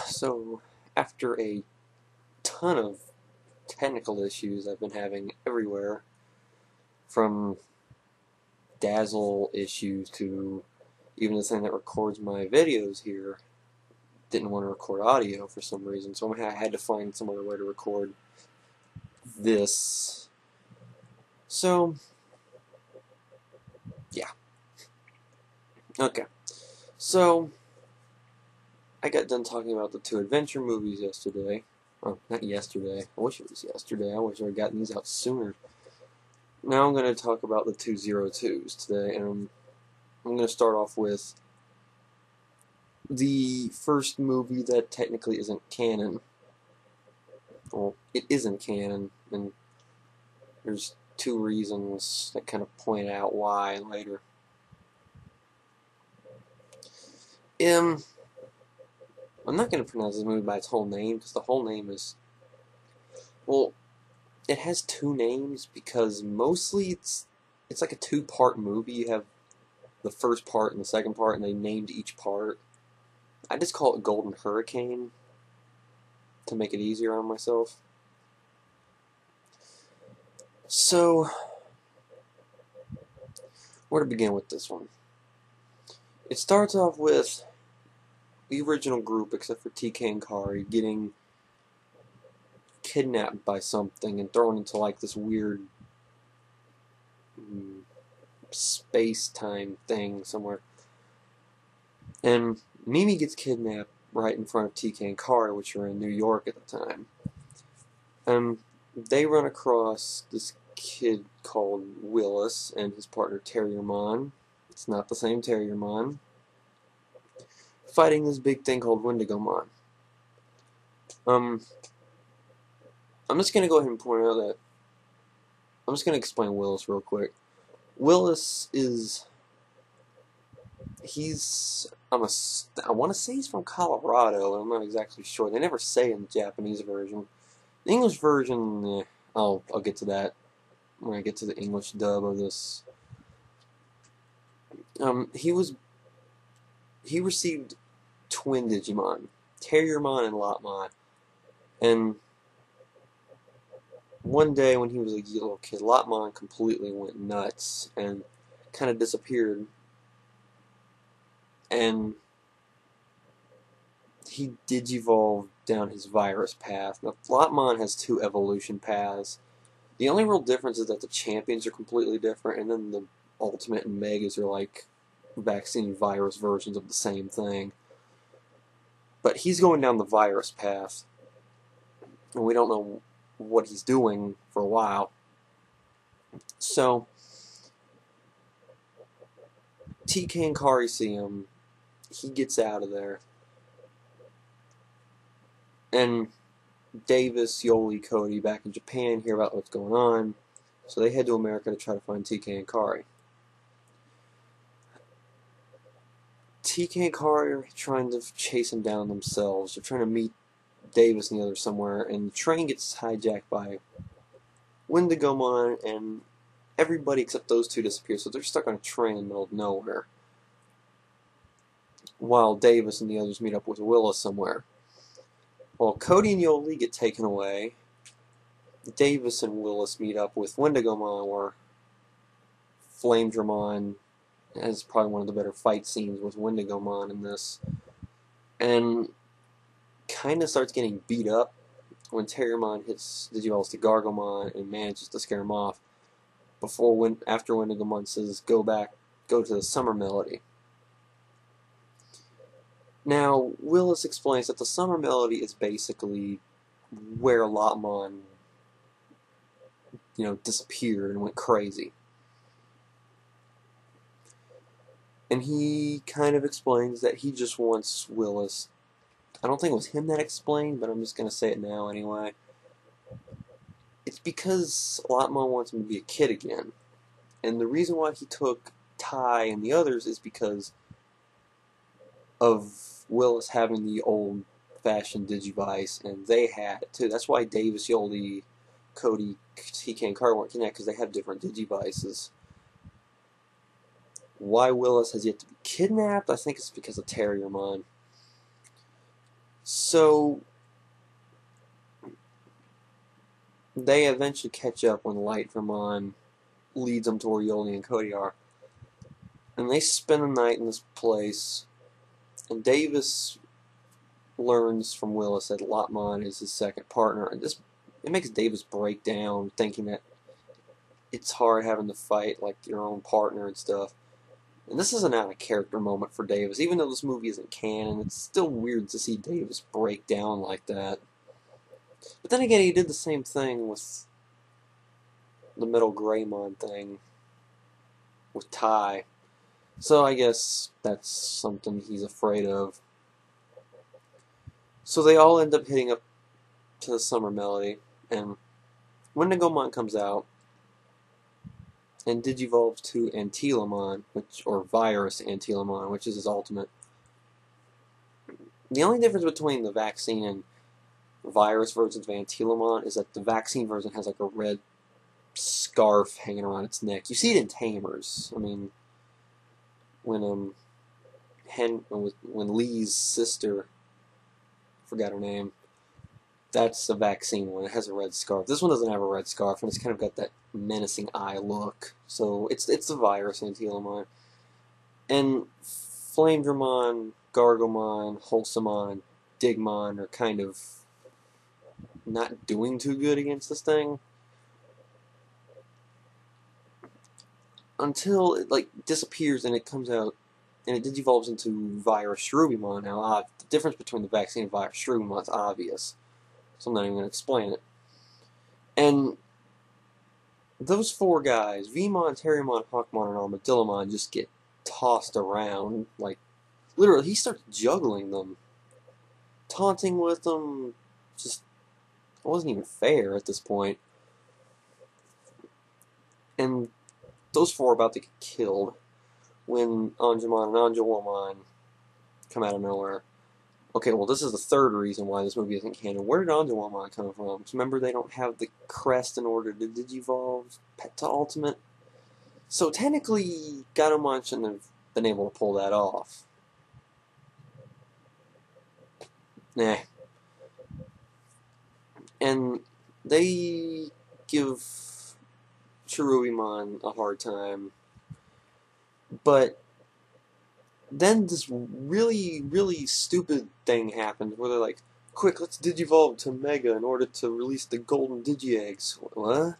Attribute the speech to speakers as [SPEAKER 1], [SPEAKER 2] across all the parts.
[SPEAKER 1] So, after a ton of technical issues I've been having everywhere, from dazzle issues to even the thing that records my videos here, didn't want to record audio for some reason, so I had to find some other way to record this. So, yeah. Okay. So, I got done talking about the two adventure movies yesterday. Oh, not yesterday. I wish it was yesterday. I wish I had gotten these out sooner. Now I'm going to talk about the two 02s today, and I'm going to start off with the first movie that technically isn't canon. Well, it isn't canon, and there's two reasons that kind of point out why later. I'm not going to pronounce this movie by its whole name, because the whole name is, well, it has two names because mostly it's like a two-part movie. You have the first part and the second part, and they named each part. I just call it Golden Hurricane to make it easier on myself. So, where to begin with this one? It starts off with the original group, except for TK and Kari, getting kidnapped by something and thrown into like this weird space-time thing somewhere. And Mimi gets kidnapped right in front of TK and Kari, which are in New York at the time. They run across this kid called Willis and his partner Terrier Mon. It's not the same Terrier Mon. Fighting this big thing called Wendigo Mon. I'm just going to go ahead and point out that I'm just going to explain Willis real quick. Willis is, I want to say he's from Colorado, and I'm not exactly sure. They never say in the Japanese version. The English version, I'll get to that when I get to the English dub of this. He received twin Digimon, Terriermon and Lopmon, and one day when he was a little kid, Lopmon completely went nuts and kind of disappeared, and he digivolved down his virus path. Now, Lopmon has two evolution paths. The only real difference is that the champions are completely different, and then the Ultimate and Megas are like vaccine virus versions of the same thing. But he's going down the virus path, and we don't know what he's doing for a while. So, TK and Kari see him. He gets out of there. And Davis, Yoli, Cody back in Japan hear about what's going on. So they head to America to try to find TK and Kari. TK and Kari are trying to chase him down themselves. They're trying to meet Davis and the others somewhere, and the train gets hijacked by Wendigo Mon, and everybody except those two disappear, so they're stuck on a train in the middle of nowhere, while Davis and the others meet up with Willis somewhere. Well, Cody and Yoli get taken away. Davis and Willis meet up with Wendigo Mon, or Flamedramon. Has probably one of the better fight scenes with Wendigo Mon in this, and kind of starts getting beat up when Terriermon hits Digivolves to Gargomon and manages to scare him off. After Wendigo Mon says, "Go to the Summer Melody." Now, Willis explains that the Summer Melody is basically where Lopmon, disappeared and went crazy. And he kind of explains that he just wants Willis. I don't think it was him that explained, but I'm just going to say it now anyway. It's because Lopmon wants him to be a kid again. And the reason why he took Ty and the others is because of Willis having the old-fashioned Digivice, and they had it too. That's why Davis, Yoli, Cody, TK, and Kari weren't connected, because they have different Digivices. Why Willis has yet to be kidnapped, I think it's because of Terriermon. So they eventually catch up when Light Vermon leads them to where Yoli and Cody are. And they spend the night in this place, and Davis learns from Willis that Lotmon is his second partner, and it makes Davis break down, thinking that it's hard having to fight like your own partner and stuff. And this is an out of character moment for Davis, even though this movie isn't canon. It's still weird to see Davis break down like that. But then again, he did the same thing with the Metal Greymon thing with Ty. So I guess that's something he's afraid of. So they all end up hitting up to the Summer Melody, and Wendigo Mon comes out and digivolves to Antilamon, or Virus Antilamon, which is his ultimate. The only difference between the vaccine and virus versions of Antilamon is that the vaccine version has like a red scarf hanging around its neck. You see it in Tamers. I mean, when Lee's sister, forgot her name, that's the vaccine one. It has a red scarf. This one doesn't have a red scarf, and it's kind of got that menacing eye look. So it's the virus Antilamon. And Flamedramon, Gargomon, Wholesamon, and Digimon are kind of not doing too good against this thing. Until it like disappears and it comes out and it digivolves into Virus Cherubimon. Now, the difference between the vaccine and Virus Cherubimon is obvious, so I'm not even going to explain it. And those four guys, Vmon, Terriermon, Hawkmon, and Armadillomon, just get tossed around. Like, literally, he starts juggling them, taunting with them. Just, it wasn't even fair at this point. And those four are about to get killed when Anjumon and Anjumon come out of nowhere. Okay, well, this is the third reason why this movie isn't canon. Where did Anjumon come from? Because remember, they don't have the crest in order to digivolve to Ultimate. So technically, Gatomon shouldn't have been able to pull that off. Nah. And they give Cherubimon a hard time. But then this really, really stupid thing happened where they're like, quick, let's digivolve to Mega in order to release the Golden Digi-Eggs. What?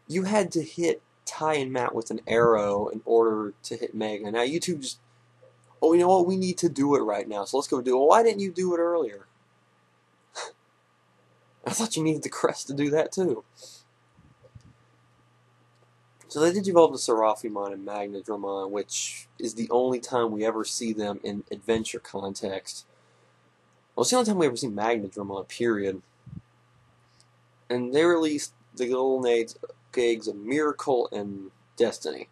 [SPEAKER 1] You had to hit Ty and Matt with an arrow in order to hit Mega. Now you two just, oh, you know what, we need to do it right now, so let's go do it. Well, why didn't you do it earlier? I thought you needed the crest to do that too. So they digivolve to Seraphimon and Magnadramon, which is the only time we ever see them in adventure context. Well, it's the only time we ever see Magnadramon, period. And they released the Golden Eggs of Miracle and Destiny.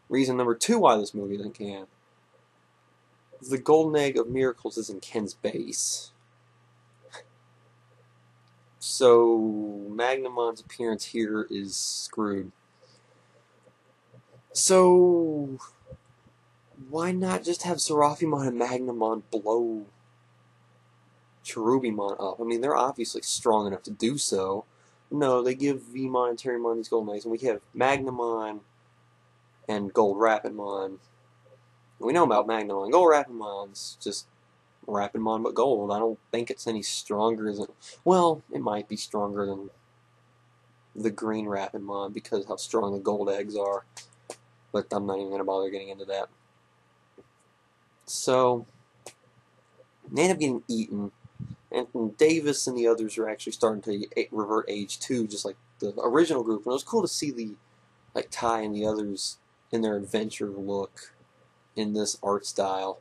[SPEAKER 1] Reason number 2 why this movie isn't canon. The Golden Egg of Miracles is in Ken's base. So Magnamon's appearance here is screwed. So why not just have Seraphimon and Magnamon blow Cherubimon up? I mean, they're obviously strong enough to do so. No, they give Vmon and Terriermon these Golden Eggs, and we have Magnamon and Gold Rapidmon. We know about Magnamon. Gold Rapidmon's just Rapidmon but gold. I don't think it's any stronger than... Well, it might be stronger than the green Rapidmon because of how strong the gold eggs are. But I'm not even going to bother getting into that. So, they end up getting eaten. And Davis and the others are actually starting to revert age 2, just like the original group. And it was cool to see the Ty and the others in their adventure look in this art style.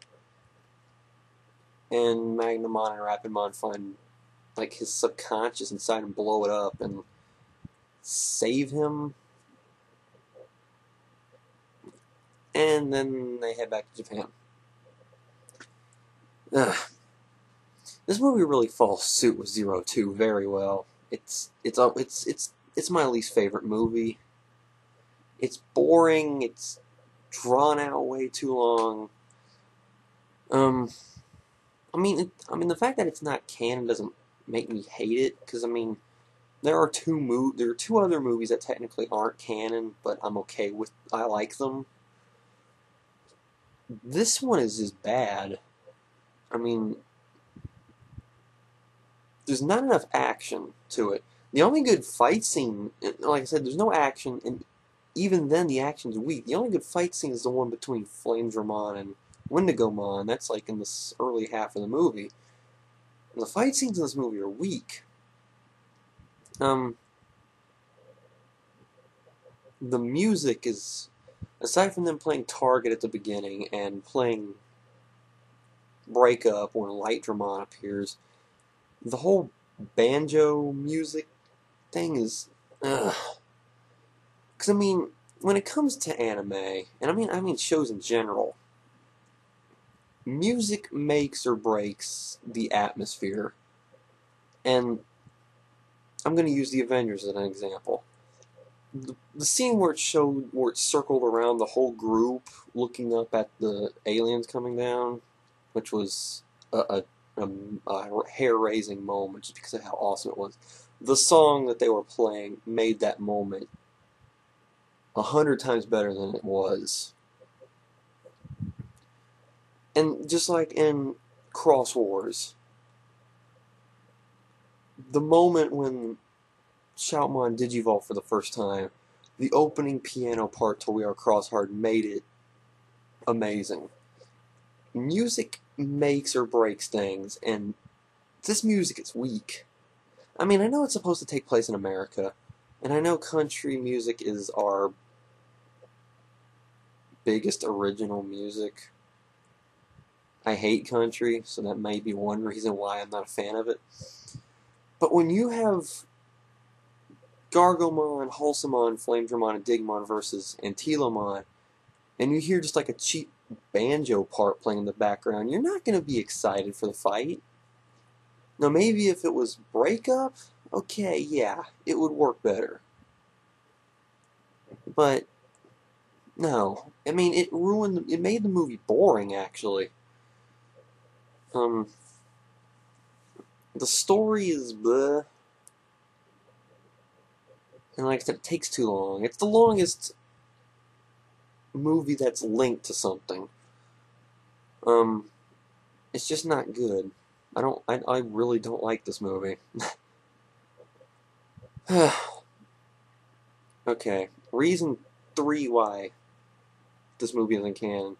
[SPEAKER 1] And Magnamon and Rapidmon find his subconscious inside and blow it up and save him. And then they head back to Japan. This movie really falls suit with 02 very well. It's my least favorite movie. It's boring. It's drawn out way too long. I mean, the fact that it's not canon doesn't make me hate it, because I mean, there are two other movies that technically aren't canon, but I'm okay with. I like them. This one is just bad. I mean, there's not enough action to it. The only good fight scene, like I said, there's no action, and even then the action's weak. The only good fight scene is the one between Flamedramon and Wendigo Mon. That's like in the early half of the movie. And the fight scenes in this movie are weak. The music is, aside from them playing Target at the beginning and playing Breakup when Lightdramon appears, the whole banjo music thing is, ugh. Because I mean, when it comes to anime, and I mean shows in general, music makes or breaks the atmosphere. And I'm going to use the Avengers as an example. The scene where it circled around the whole group, looking up at the aliens coming down, which was a hair-raising moment just because of how awesome it was. The song that they were playing made that moment 100 times better than it was. And just like in Cross Wars, the moment when Shoutmon Digivolved for the first time, the opening piano part to We Are Crosshard made it amazing. Music makes or breaks things, and this music is weak. I mean, I know it's supposed to take place in America, and I know country music is our biggest original music. I hate country, so that may be one reason why I'm not a fan of it. But when you have Gargomon, Wholesomon, Flamedramon, and Digimon versus Antilomon, and you hear just like a cheap banjo part playing in the background, you're not going to be excited for the fight. Now, maybe if it was Breakup, okay, yeah, it would work better. But, no. I mean, it made the movie boring, actually. The story is bleh. And like I said, it takes too long. It's the longest movie that's linked to something. It's just not good. I really don't like this movie. Okay, reason 3 why this movie isn't canon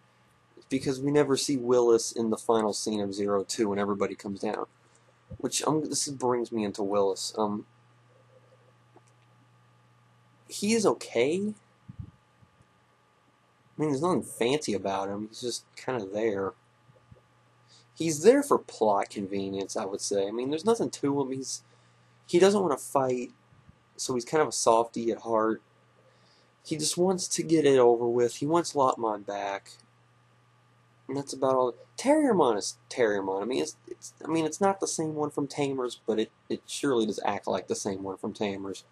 [SPEAKER 1] is because we never see Willis in the final scene of 02 when everybody comes down. Which, this brings me into Willis. He is okay. I mean, there's nothing fancy about him. He's just kind of there. He's there for plot convenience, I would say. I mean, there's nothing to him. He doesn't want to fight, so he's kind of a softie at heart. He just wants to get it over with. He wants Lotmon back. And that's about all. Terriermon is Terriermon. I mean, it's not the same one from Tamers, but it surely does act like the same one from Tamers.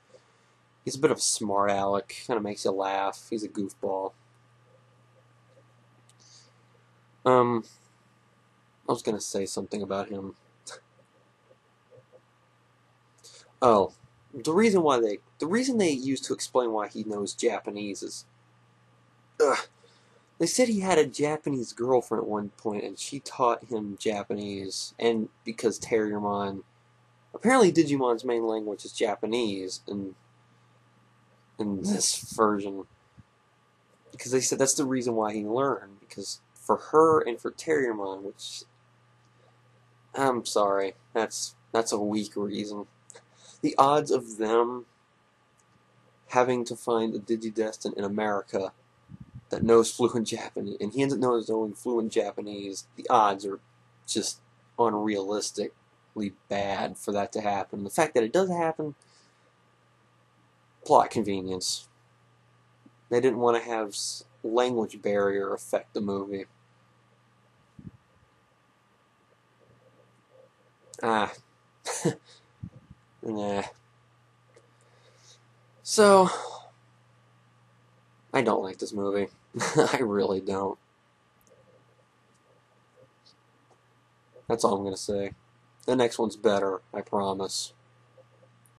[SPEAKER 1] He's a bit of a smart aleck. Kind of makes you laugh. He's a goofball. I was gonna say something about him. Oh, the reason they used to explain why he knows Japanese is, they said he had a Japanese girlfriend at one point, and she taught him Japanese, and because Terriermon, apparently Digimon's main language is Japanese, in this version, because they said that's the reason why he learned, because for her and for Terriermon, which, I'm sorry, that's a weak reason. The odds of them having to find a Digidestin in America that knows fluent Japanese, and he ends up knowing fluent Japanese, the odds are just unrealistically bad for that to happen. The fact that it does happen, plot convenience. They didn't want to have language barrier affect the movie. Nah. So, I don't like this movie. I really don't. That's all I'm going to say. The next one's better, I promise.